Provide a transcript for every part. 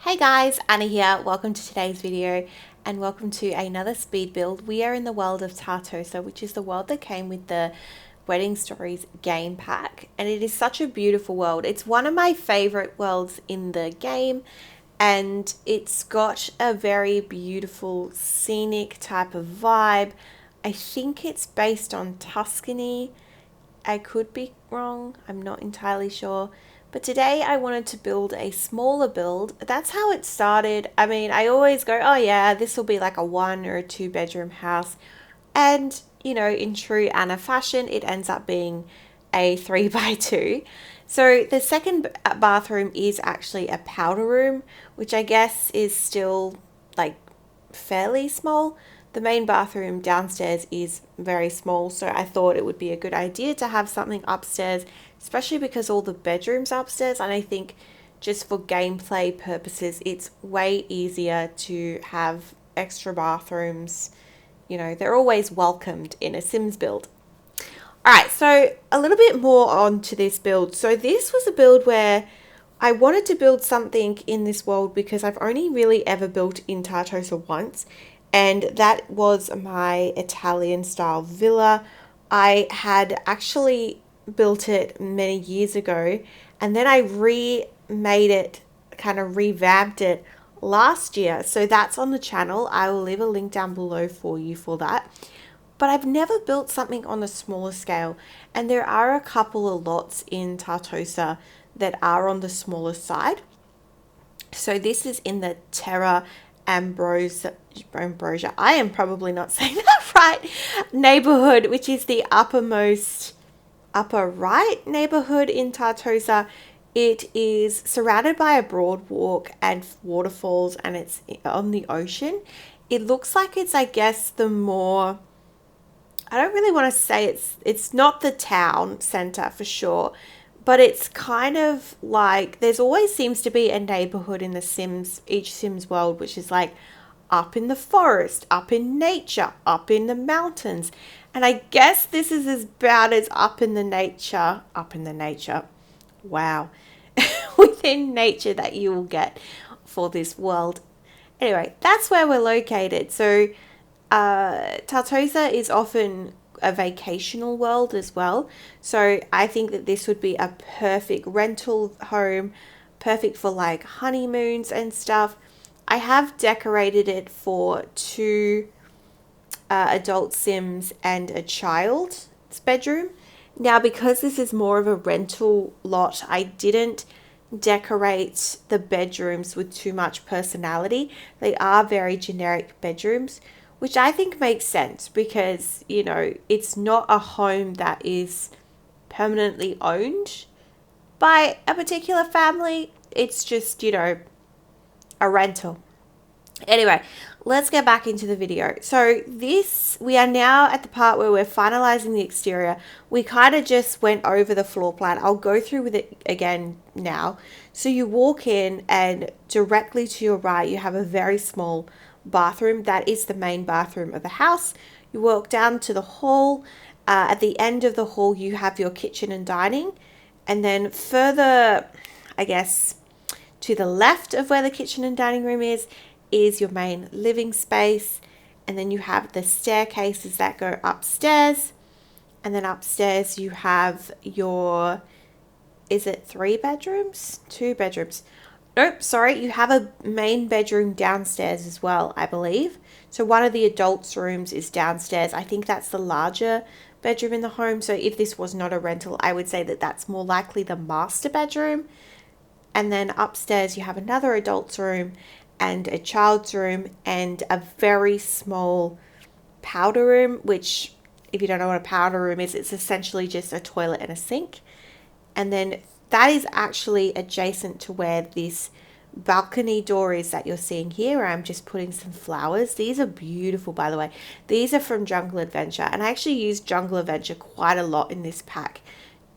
Hey guys, Anna here. Welcome to today's video and welcome to another speed build. We are in the world of Tartosa, which is the world that came with the Wedding Stories game pack, and it is such a beautiful world. It's one of my favorite worlds in the game, and it's got a very beautiful scenic type of vibe. I think it's based on Tuscany. I could be wrong, I'm not entirely sure. But today I wanted to build a smaller build. That's how it started. I mean, I always go, oh yeah, this will be like a 1 or 2 bedroom house. And, in true Anna fashion, it ends up being a 3 by 2. So the second bathroom is actually a powder room, which I guess is still like fairly small. The main bathroom downstairs is very small, so I thought it would be a good idea to have something upstairs, especially because all the bedrooms are upstairs. And I think just for gameplay purposes, it's way easier to have extra bathrooms. They're always welcomed in a Sims build. All right, so a little bit more onto this build. So this was a build where I wanted to build something in this world because I've only really ever built in Tartosa once, and that was my Italian style villa. I had actually built it many years ago, and then I remade it, kind of revamped it last year. So that's on the channel. I will leave a link down below for you for that. But I've never built something on a smaller scale, and there are a couple of lots in Tartosa that are on the smaller side. So this is in the Terra Ambrosia. I am probably not saying that right. Neighborhood, which is the upper right neighborhood in Tartosa. It is surrounded by a broad walk and waterfalls, and it's on the ocean. It looks like it's, I guess, the more, I don't really want to say it's not the town center for sure, but it's kind of like there's always seems to be a neighborhood in the Sims, each Sims world, which is like up in the forest, up in nature, up in the mountains. And I guess this is about as up in the nature. Wow. Within nature that you will get for this world. Anyway, that's where we're located. So Tartosa is often a vacational world as well. So I think that this would be a perfect rental home, perfect for like honeymoons and stuff. I have decorated it for two adult Sims and a child's bedroom. Now, because this is more of a rental lot, I didn't decorate the bedrooms with too much personality. They are very generic bedrooms, which I think makes sense because, it's not a home that is permanently owned by a particular family. It's just, a rental. Anyway, let's get back into the video. So we are now at the part where we're finalizing the exterior. We kind of just went over the floor plan. I'll go through with it again now. So you walk in and directly to your right, you have a very small bathroom. That is the main bathroom of the house. You walk down to the hall. At the end of the hall, you have your kitchen and dining. And then further, I guess, to the left of where the kitchen and dining room is your main living space. And then you have the staircases that go upstairs. And then upstairs you have your, is it 3 bedrooms? 2 bedrooms. Nope, sorry, you have a main bedroom downstairs as well, I believe. So one of the adults' rooms is downstairs. I think that's the larger bedroom in the home. So if this was not a rental, I would say that that's more likely the master bedroom. And then upstairs you have another adult's room and a child's room and a very small powder room, which, if you don't know what a powder room is, it's essentially just a toilet and a sink. And then that is actually adjacent to where this balcony door is that you're seeing here. I'm just putting some flowers. These are beautiful, by the way. These are from Jungle Adventure, and I actually use Jungle Adventure quite a lot in this pack.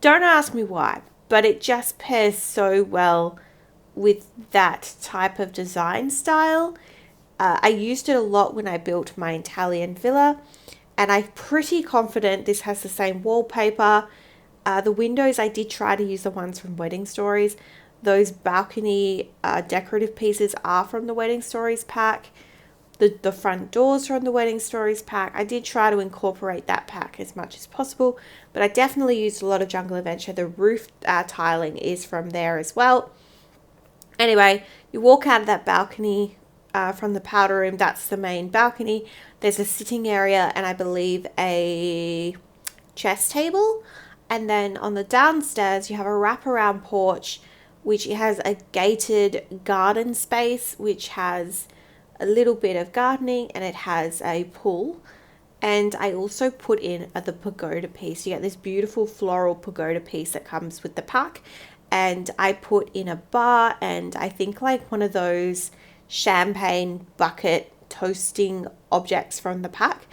Don't ask me why, but it just pairs so well with that type of design style. I used it a lot when I built my Italian villa, and I'm pretty confident this has the same wallpaper. The windows, I did try to use the ones from Wedding Stories. those balcony decorative pieces are from the Wedding Stories pack. The front doors from the Wedding Stories pack. I did try to incorporate that pack as much as possible, but I definitely used a lot of Jungle Adventure. The roof tiling is from there as well. Anyway, you walk out of that balcony from the powder room. That's the main balcony. There's a sitting area and I believe a chess table. And then on the downstairs, you have a wraparound porch, which has a gated garden space, which has a little bit of gardening and it has a pool. And I also put in the pagoda piece. You get this beautiful floral pagoda piece that comes with the pack. And I put in a bar and I think like one of those champagne bucket toasting objects from the pack,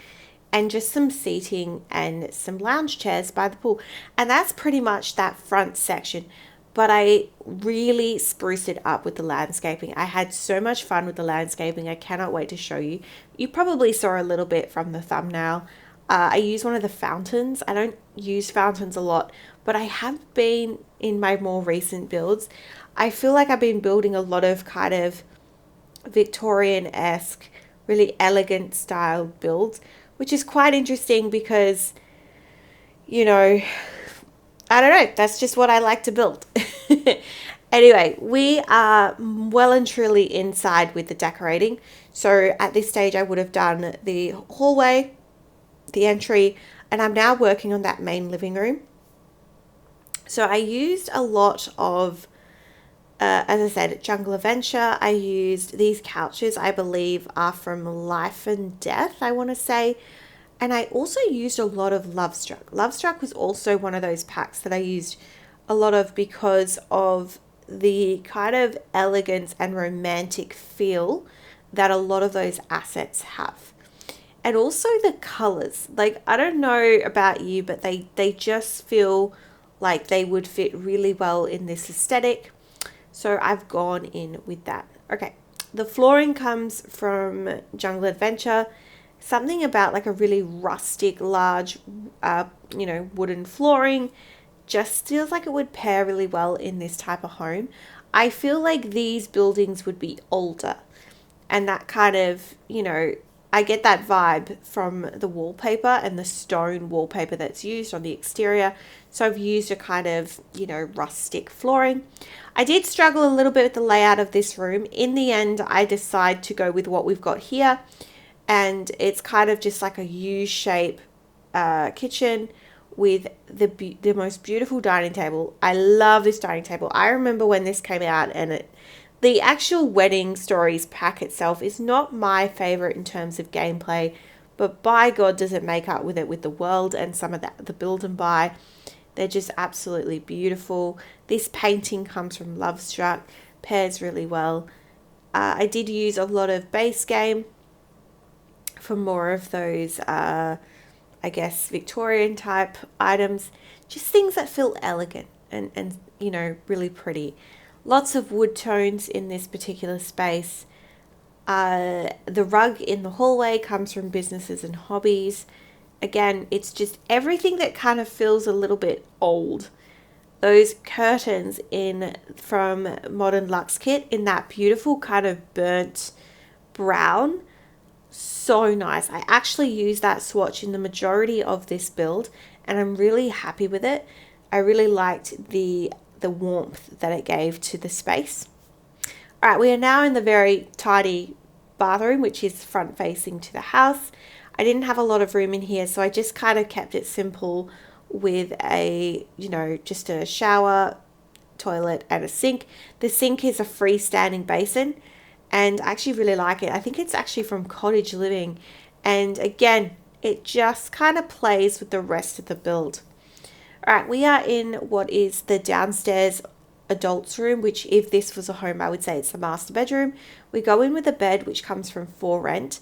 and just some seating and some lounge chairs by the pool. And that's pretty much that front section. But I really spruced it up with the landscaping. I had so much fun with the landscaping. I cannot wait to show you. You probably saw a little bit from the thumbnail. I use one of the fountains. I don't use fountains a lot, but I have been in my more recent builds. I feel like I've been building a lot of kind of Victorian-esque, really elegant style builds, which is quite interesting because, you know, I don't know, that's just what I like to build. Anyway, we are well and truly inside with the decorating. So at this stage, I would have done the hallway, the entry, and I'm now working on that main living room. So I used a lot of, as I said, Jungle Adventure. I used these couches, I believe, are from Life and Death, I want to say. And I also used a lot of Lovestruck. Lovestruck was also one of those packs that I used a lot of because of the kind of elegance and romantic feel that a lot of those assets have. And also the colors. Like, I don't know about you, but they just feel like they would fit really well in this aesthetic. So I've gone in with that. Okay, the flooring comes from Jungle Adventure. Something about like a really rustic, large, wooden flooring just feels like it would pair really well in this type of home. I feel like these buildings would be older, and that kind of, I get that vibe from the wallpaper and the stone wallpaper that's used on the exterior. So I've used a kind of, rustic flooring. I did struggle a little bit with the layout of this room. In the end, I decided to go with what we've got here. And it's kind of just like a U-shape kitchen with the most beautiful dining table. I love this dining table. I remember when this came out, and the actual Wedding Stories pack itself is not my favorite in terms of gameplay, but by God does it make up with it with the world and some of the build and buy. They're just absolutely beautiful. This painting comes from Lovestruck, pairs really well. I did use a lot of base game for more of those, Victorian type items. Just things that feel elegant and really pretty. Lots of wood tones in this particular space. The rug in the hallway comes from Businesses and Hobbies. Again, it's just everything that kind of feels a little bit old. Those curtains from Modern Luxe Kit in that beautiful kind of burnt brown. So nice. I actually use that swatch in the majority of this build, and I'm really happy with it. I really liked the warmth that it gave to the space. All right, we are now in the very tidy bathroom, which is front facing to the house. I didn't have a lot of room in here, so I just kind of kept it simple with just a shower, toilet, and a sink. The sink is a freestanding basin, and I actually really like it. I think it's actually from Cottage Living, and again, it just kind of plays with the rest of the build. All right, we are in what is the downstairs adults room, which if this was a home, I would say it's the master bedroom. We go in with a bed which comes from For Rent.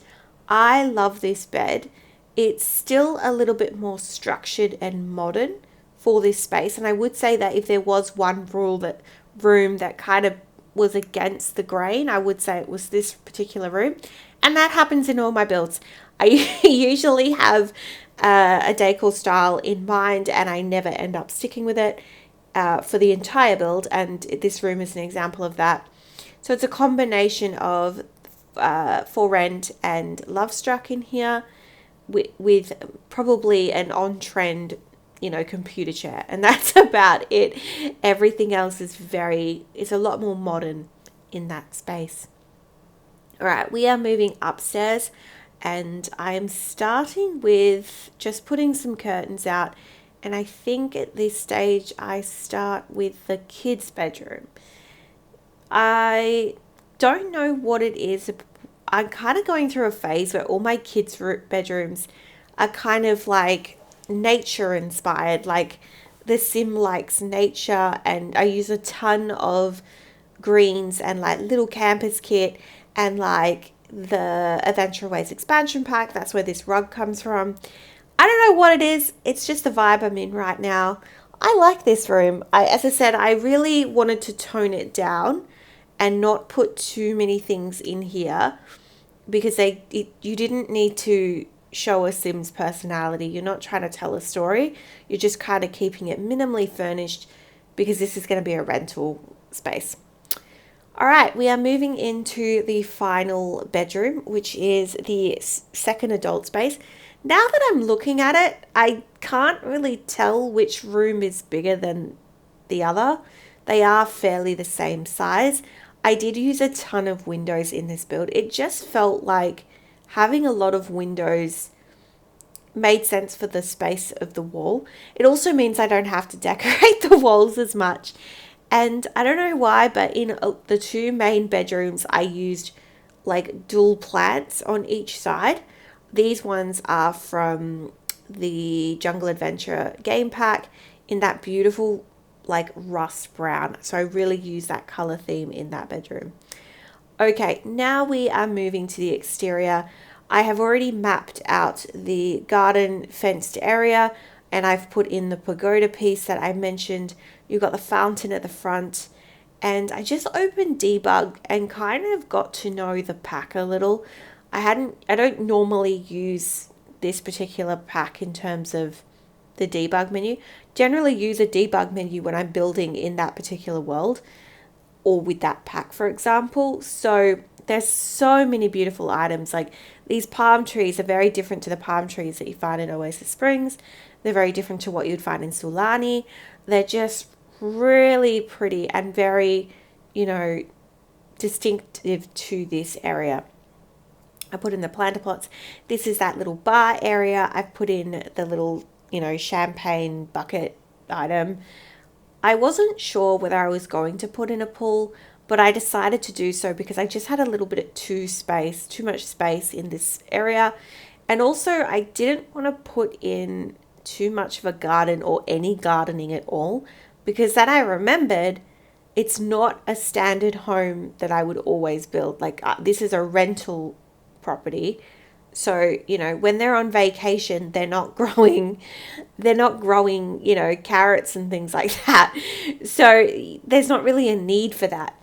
I love this bed. It's still a little bit more structured and modern for this space, and I would say that if there was one room that kind of was against the grain, I would say it was this particular room, and that happens in all my builds. I usually have a decor style in mind, and I never end up sticking with it. for the entire build, and this room is an example of that. So it's a combination of For Rent and Lovestruck in here, with probably an on-trend, computer chair, and that's about it. Everything else is a lot more modern in that space. All right, we are moving upstairs, and I am starting with just putting some curtains out, and I think at this stage I start with the kids' bedroom. I don't know what it is. I'm kind of going through a phase where all my kids' bedrooms are kind of like nature inspired. Like the Sim likes nature, and I use a ton of greens and like little campus kit and like the Adventure Ways expansion pack. That's where this rug comes from. I don't know what it is. It's just the vibe I'm in right now. I like this room. As I said, I really wanted to tone it down and not put too many things in here, because you didn't need to show a Sim's personality. You're not trying to tell a story. You're just kind of keeping it minimally furnished because this is going to be a rental space. All right, we are moving into the final bedroom, which is the second adult space. Now that I'm looking at it, I can't really tell which room is bigger than the other. They are fairly the same size. I did use a ton of windows in this build. It just felt like having a lot of windows made sense for the space of the wall. It also means I don't have to decorate the walls as much. And I don't know why, but in the two main bedrooms, I used like dual plants on each side. These ones are from the Jungle Adventure game pack in that beautiful like rust brown. So I really use that color theme in that bedroom. Okay, now we are moving to the exterior. I have already mapped out the garden fenced area, and I've put in the pagoda piece that I mentioned. You've got the fountain at the front, and I just opened debug and kind of got to know the pack a little. I don't normally use this particular pack in terms of the debug menu. Generally use a debug menu when I'm building in that particular world, or with that pack, for example. So there's so many beautiful items. Like these palm trees are very different to the palm trees that you find in Oasis Springs. They're very different to what you'd find in Sulani. They're just really pretty and very, distinctive to this area. I put in the planter plots. This is that little bar area. I've put in the little, champagne bucket item. I wasn't sure whether I was going to put in a pool, but I decided to do so because I just had a little bit of too much space in this area. And also I didn't want to put in too much of a garden or any gardening at all, because then I remembered it's not a standard home that I would always build. Like this is a rental property. So, when they're on vacation, they're not growing, carrots and things like that. So there's not really a need for that.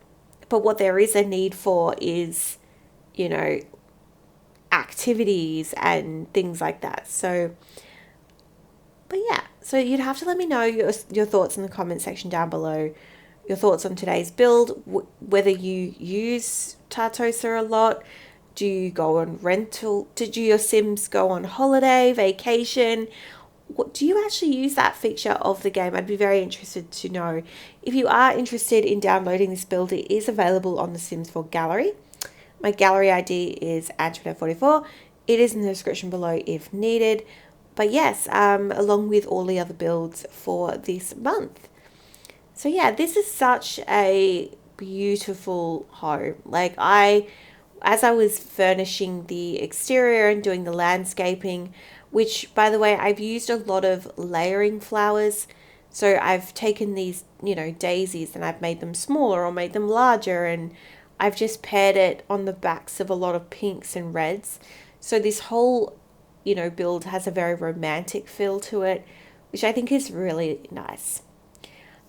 But what there is a need for is, activities and things like that. So, but yeah, so you'd have to let me know your thoughts in the comment section down below. Your thoughts on today's build, whether you use Tartosa a lot. Do you go on rental? Did your Sims go on holiday, vacation? Do you actually use that feature of the game? I'd be very interested to know. If you are interested in downloading this build, it is available on the Sims 4 gallery. My gallery ID is Antoinette44. It is in the description below if needed. But yes, along with all the other builds for this month. So yeah, this is such a beautiful home. As I was furnishing the exterior and doing the landscaping, which, by the way, I've used a lot of layering flowers. So I've taken these, daisies, and I've made them smaller or made them larger, and I've just paired it on the backs of a lot of pinks and reds. So this whole, build has a very romantic feel to it, which I think is really nice.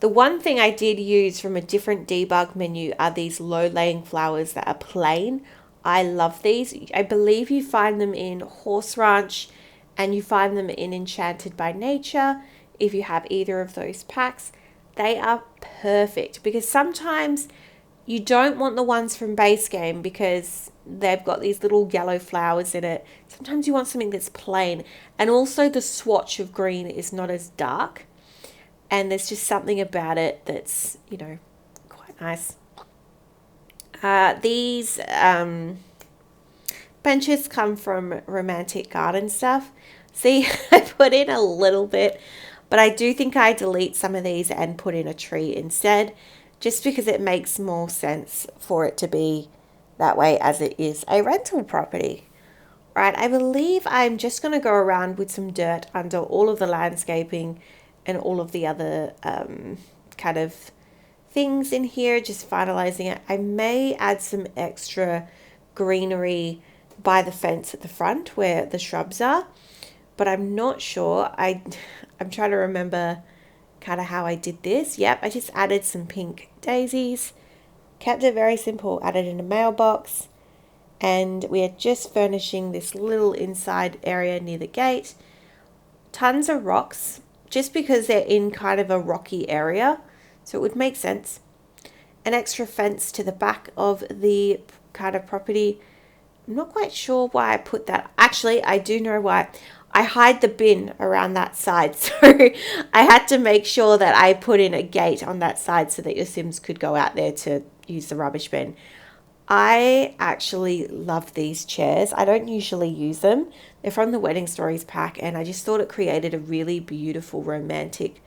The one thing I did use from a different debug menu are these low-laying flowers that are plain. I love these. I believe you find them in Horse Ranch and you find them in Enchanted by Nature if you have either of those packs. they are perfect because sometimes you don't want the ones from base game because they've got these little yellow flowers in it. Sometimes you want something that's plain. And also the swatch of green is not as dark. And there's just something about it that's, you know, quite nice. These benches come from Romantic Garden Stuff. See, I put in a little bit, but I do think I delete some of these and put in a tree instead, just because it makes more sense for it to be that way as it is a rental property. Right, I believe I'm just going to go around with some dirt under all of the landscaping and all of the other kind of things in here, just finalizing it. I may add some extra greenery by the fence at the front where the shrubs are, but I'm not sure. I'm trying to remember kind of how I did this. Yep, I just added some pink daisies, kept it very simple, added in a mailbox, and we are just furnishing this little inside area near the gate. Tons of rocks, just because they're in kind of a rocky area, so it would make sense. An extra fence to the back of the kind of property. I'm not quite sure why I put that. Actually, I do know why. I hide the bin around that side, so I had to make sure that I put in a gate on that side so that your Sims could go out there to use the rubbish bin. I actually love these chairs. I don't usually use them. They're from the Wedding Stories pack, and I just thought it created a really beautiful romantic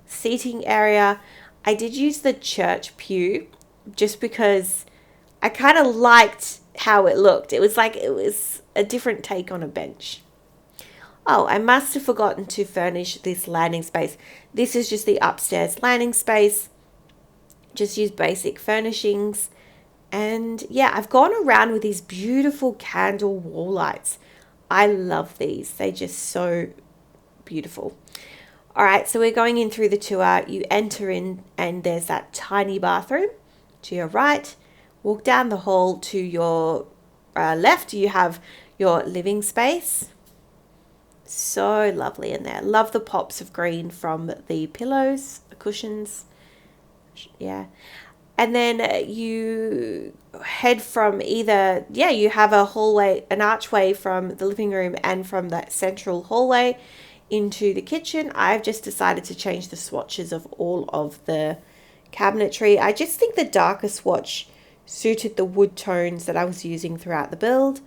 seating area. I did use the church pew just because I kind of liked how it looked. It was like it was a different take on a bench. Oh, I must have forgotten to furnish this landing space. This is just the upstairs landing space. Just use basic furnishings. And yeah, I've gone around with these beautiful candle wall lights. I love these. They're just so beautiful. All right, so we're going in through the tour. You enter in and there's that tiny bathroom to your right. Walk down the hall to your left. You have your living space. So lovely in there. Love the pops of green from the pillows, the cushions. Yeah. And then you head from either, you have a hallway, an archway from the living room and from that central hallway into the kitchen. I've just decided to change the swatches of all of the cabinetry. I just think the darker swatch suited the wood tones that I was using throughout the build.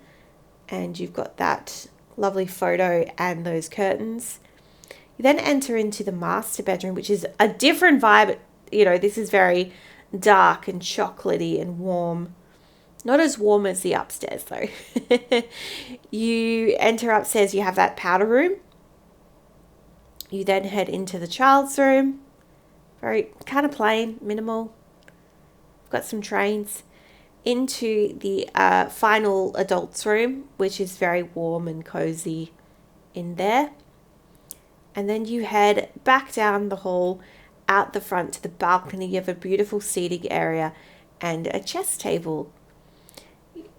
And you've got that lovely photo and those curtains. You then enter into the master bedroom, which is a different vibe. You know, this is very dark and chocolatey and warm. Not as warm as the upstairs though. You enter upstairs, you have that powder room. You then head into the child's room. Very kind of plain, minimal. Got some trains. Into the final adults room, which is very warm and cozy in there. And then you head back down the hall, out the front to the balcony. You have a beautiful seating area and a chess table.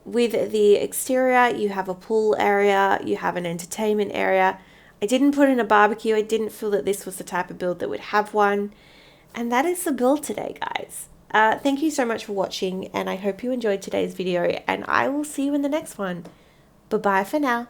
With the exterior, you have a pool area, you have an entertainment area. I didn't put in a barbecue. I didn't feel that this was the type of build that would have one. And that is the build today, guys. Thank you so much for watching, and I hope you enjoyed today's video, and I will see you in the next one. Bye-bye for now.